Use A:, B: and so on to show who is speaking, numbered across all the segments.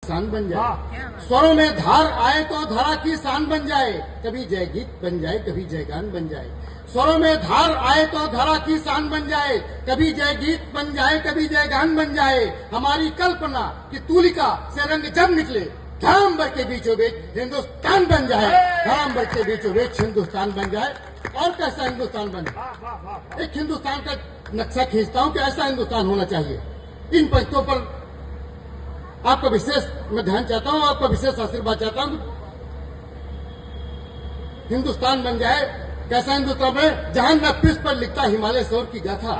A: शान बन जाए, स्वरों में धार आए तो धरा की शान बन जाए, कभी जय गीत बन जाए कभी जय गान बन जाए। स्वरों में धार आए तो धरा की शान बन जाए, कभी जय गीत बन जाए कभी जय गान बन जाए। हमारी कल्पना की तूलिका से रंग जब निकले, धराम्बर के बीचों बीच हिंदुस्तान बन जाए, धराम्बर के बीचों बीच हिंदुस्तान बन जाए। और कैसा हिंदुस्तान बने, एक हिंदुस्तान का नक्शा खींचता हूं कि ऐसा हिंदुस्तान होना चाहिए। इन पंक्तियों पर आपका विशेष मैं ध्यान चाहता हूं, आपका विशेष आशीर्वाद चाहता हूं। हिंदुस्तान बन जाए, कैसा हिंदुस्तान बने, जहां न पृष्ठ पर लिखता हिमालय सौर की गाथा,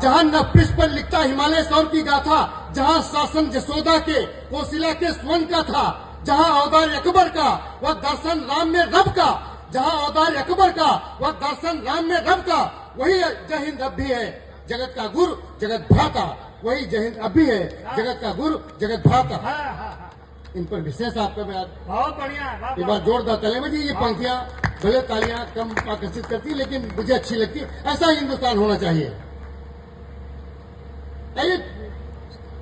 A: जहां न पृष्ठ पर लिखता हिमालय सौर की गाथा, जहां शासन जसोदा के कोशिला के स्वर्ण का था, जहां औदार्य अकबर का वह दर्शन राम में रब का, जहां औदार्य अकबर का वह दर्शन राम में रब का, वही जय हिंद अब भी है जगत का गुरु जगत भ्राता, वही जय हिंद अब भी है जगत का गुरु जगत भ्राता। इन पर विशेष आपका मैं
B: बहुत बढ़िया,
A: एक बार जोरदार तालियां बजी। ये पंक्तियां भले तालियां कम आकर्षित करती है लेकिन मुझे अच्छी लगती है। ऐसा ही हिंदुस्तान होना चाहिए। आइए,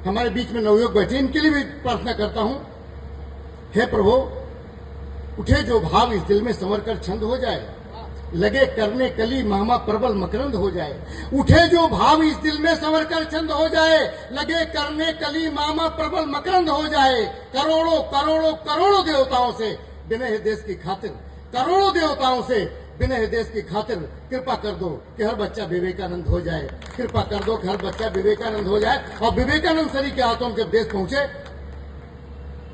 A: हमारे बीच में नवयुवक बैठे, इनके लिए भी प्रार्थना करता हूं। हे प्रभु, उठे जो भाव इस दिल में संवर कर छंद हो जाए, लगे करने कली मामा प्रबल मकरंद हो जाए। उठे जो भाव इस दिल में संवर कर छंद हो जाए, लगे करने कली मामा प्रबल मकरंद हो जाए। करोड़ों करोड़ों करोड़ों देवताओं से विनय है देश की खातिर, करोड़ों देवताओं से विनय है देश की खातिर, कृपा कर दो कि हर बच्चा विवेकानंद हो जाए, कृपा कर दो कि हर बच्चा विवेकानंद हो जाए। और विवेकानंद सरी के हाथों में जब देश पहुंचे,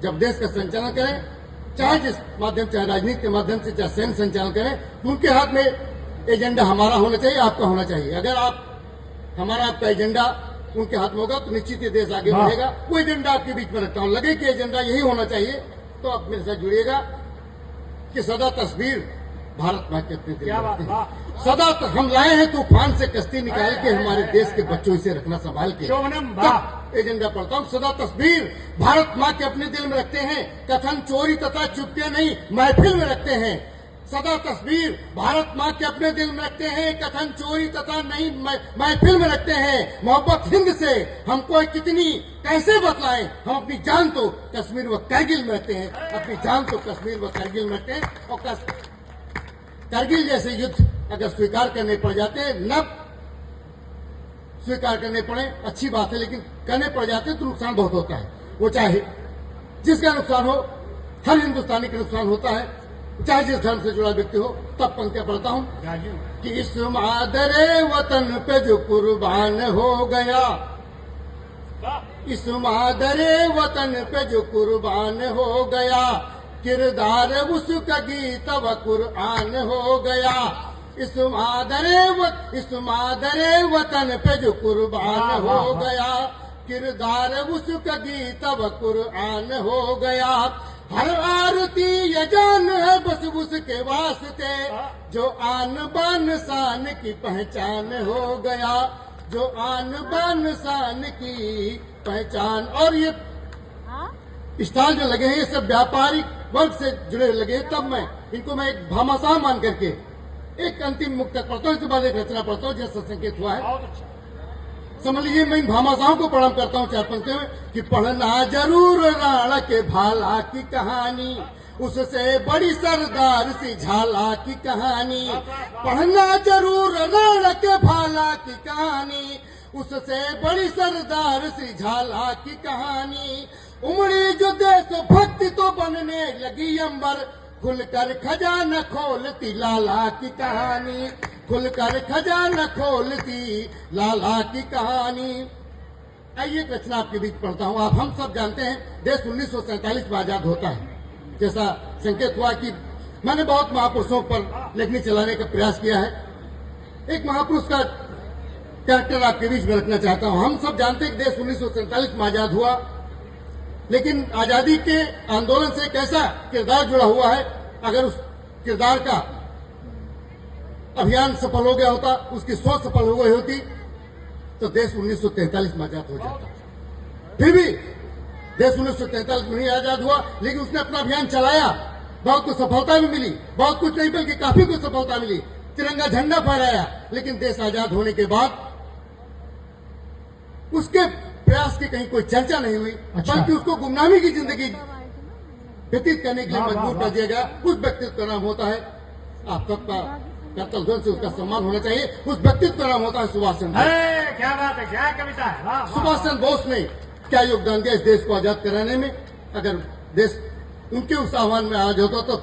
A: जब देश का संचालन करें, चाहे जिस माध्यम, चाहे राजनीति के माध्यम से, चाहे सैन्य संचालन करें, तो उनके हाथ में एजेंडा हमारा होना चाहिए, आपका होना चाहिए। अगर हमारा आपका एजेंडा उनके हाथ में होगा तो निश्चित ही देश आगे बढ़ेगा। वो एजेंडा आपके बीच में रखता हूं, लगे कि एजेंडा यही होना चाहिए तो आप मेरे साथ जुड़िएगा कि सदा तस्वीर भारत मां के अपने दिल में रखते हैं। सदा हम लाए हैं तूफान से कश्ती निकाल के, हमारे देश के बच्चों से रखना संभाल के। एजेंडा पढ़ता हूं, सदा तस्वीर भारत मां के अपने दिल में रखते हैं, कथन चोरी तथा चुपके नहीं महफिल में रखते हैं। सदा तस्वीर भारत मां के अपने दिल में रखते हैं, कथन चोरी तथा नहीं महफिल में रखते हैं। मोहब्बत हिंद से हमको कितनी कैसे बतलाएं, हम अपनी जान तो कश्मीर व करगिल में रखते हैं, अपनी जान तो कश्मीर व करगिल में रखते हैं। और करगिल जैसे युद्ध अगर स्वीकार करने पड़ जाते हैं, न स्वीकार करने पड़े अच्छी बात है, लेकिन करने पड़ जाते हैं तो नुकसान बहुत होता है। वो चाहे जिसका नुकसान हो, हर हिंदुस्तानी का नुकसान होता है, चाहे जिस धर्म से जुड़ा व्यक्ति हो। तब पंक्तियां पढ़ता हूं कि इस मादरे वतन पे जो कुर्बान हो गया, इस मादरे वतन पे जो कुर्बान हो गया, किरदार उसका गीत व कुरआन हो गया। इस मादरे वतन पे जो कुर्बान हो गया, किरदार उसका गीत व कुरआन हो गया। हर आरती ये जान है बस उसके वास्ते, जो आन बान शान की पहचान हो गया, जो आन बान शान की पहचान। और ये स्टॉल जो लगे हैं ये सब व्यापारिक वर्ग से जुड़े लगे। तब इनको मैं एक भामाशाह मान करके एक अंतिम मुक्तक पढ़ता हूँ, इसके बाद एक रचना पढ़ता हूँ जैसा संकेत हुआ है। समझ लीजिए, मैं इन भामाशाहों को प्रणाम करता हूँ चार पंक्तियों में कि पढ़ना जरूर राणा के भाला की कहानी, उससे बड़ी सरदार सी झाला की कहानी। पढ़ना जरूर राणा के भाला की कहानी, उससे बड़ी सरदार सी झाला की कहानी। उमड़ी जो देश भक्ति तो बनने लगी अंबर, खुलकर खजाना खोलती लाला की कहानी, खुलकर खजाना खोलती लाला की कहानी। आइए एक रचना आपके बीच पढ़ता हूँ। आप हम सब जानते हैं देश 1947 में आजाद होता है। जैसा संकेत हुआ कि मैंने बहुत महापुरुषों पर लेखनी चलाने का प्रयास किया है। एक महापुरुष का कैरेक्टर आपके बीच में रखना चाहता हूँ। हम सब जानते हैं कि देश 1947 में आजाद हुआ, लेकिन आजादी के आंदोलन से कैसा किरदार जुड़ा हुआ है। अगर उस किरदार का अभियान सफल हो गया होता, उसकी सोच सफल हो गई होती, तो देश 1943 में आजाद हो जाता। फिर भी देश 1943 में नहीं आजाद हुआ, लेकिन उसने अपना अभियान चलाया, बहुत कुछ सफलता भी मिली, बहुत कुछ नहीं बल्कि काफी कुछ सफलता मिली, तिरंगा झंडा फहराया। लेकिन देश आजाद होने के बाद उसके प्रयास की कहीं कोई चर्चा नहीं हुई,
B: अच्छा।
A: बल्कि उसको गुमनामी की जिंदगी व्यतीत करने के लिए
B: वाह,
A: मजबूर
B: वाह,
A: कर दिया गया। उस व्यक्तित्व का नाम होता है, आप सबका करतल ध्वनि से उसका सम्मान होना चाहिए, उस व्यक्तित्व का नाम होता है सुभाष चंद्र बोस।
B: अरे क्या बात है, क्या कविता है, वाह, वाह,
A: सुभाष चंद्र बोस ने क्या योगदान दिया इस देश को आजाद कराने में। अगर देश उनके उस आह्वान में आज होता तो